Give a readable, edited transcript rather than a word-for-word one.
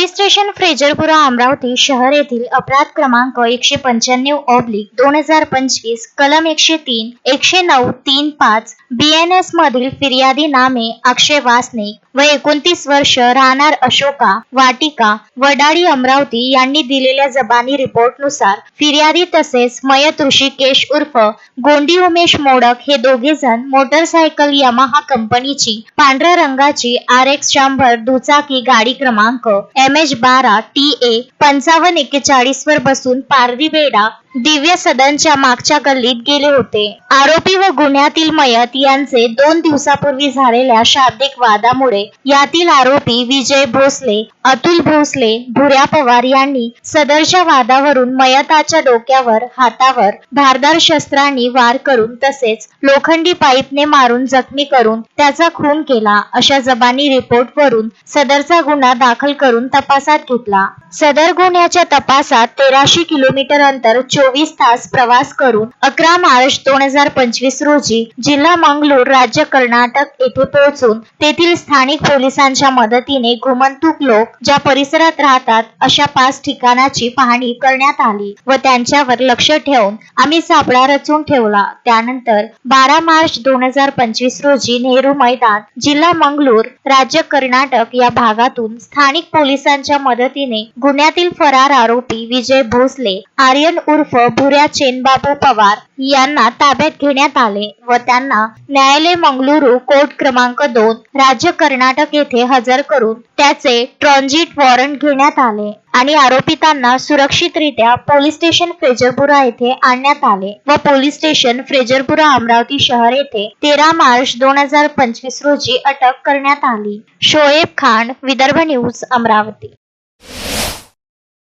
Police station Frezarpura Amravati शहर येथील अपराध क्रमांक 195/2025 कलम 103 109 35 BNS मधील फिर्यादी नामे अक्षय वासनिक व 29 वर्ष राहणार अशोका वाटिका वडाळी अमरावती यांनी दिलेल्या जबानी रिपोर्टनुसार फिर्यादी तसेच मयत ऋषिकेश उर्फ गोंडी उमेश मोडक हे दोघे जण मोटरसायकल यामाहा कंपनीची पांढऱ्या रंगाची RX 100 दुचाकी गाडी क्रमांक MH12 TA 5541 वर बसून पारदीबेडा दिव्य सदनच्या मागच्या गल्लीत गेले होते। आरोपी व गुन्ह्यातील मयत यांचे 2 दिवसापूर्वी झालेल्या शाब्दिक वादामुळे यातील आरोपी विजय भोसले अतुल भोसले भुऱ्या पवार यांनी सदरच्या वादावरून मयताच्या डोक्यावर हातावर धारदार शस्त्रांनी वार करून तसेच लोखंडी पाईपने मारून जखमी करून त्याचा खून केला अशा जबानी रिपोर्ट वरून सदरचा गुन्हा दाखल करून तपासात घेतला। सदर गुन्ह्याच्या तपासात 1300 किलोमीटर अंतर 24 तास प्रवास करून 11 मार्च 2025 रोजी जिल्हा मंगळूर राज्य कर्नाटक येथे पोहोचून तेथील स्थानिक पोलिसांच्या मदतीने घुमंतूक लोक ज्या परिसरात राहतात अशा 5 ठिकाणाची पाहणी करण्यात आली व त्यांच्यावर लक्ष ठेवून आम्ही सापळा रचून ठेवला। त्यानंतर 12 मार्च 2025 रोजी नेहरू मैदान जिल्हा मंगळूर राज्य कर्नाटक या भागातून स्थानिक पोलिसांच्या मदतीने गुन्ह्यातील फरार आरोपी विजय भोसले आर्यन उर्फ भुऱ्या चेनबाबू पवार यांना ताब्यात घेण्यात आले व त्यांना न्यायालय मंगळुरू कोर्ट क्रमांक 2 राज्य कर्नाटक येथे हजर करून त्याचे ट्रांझिट वॉरंट घेण्यात आले आणि आरोपितांना सुरक्षितरित्या पोलीस स्टेशन फ्रेजरपुरा येथे आणण्यात आले व पोलीस स्टेशन फ्रेजरपुरा अमरावती शहर येथे 13 मार्च 2025 रोजी अटक करण्यात आली। शोएब खान, विदर्भ न्यूज, अमरावती।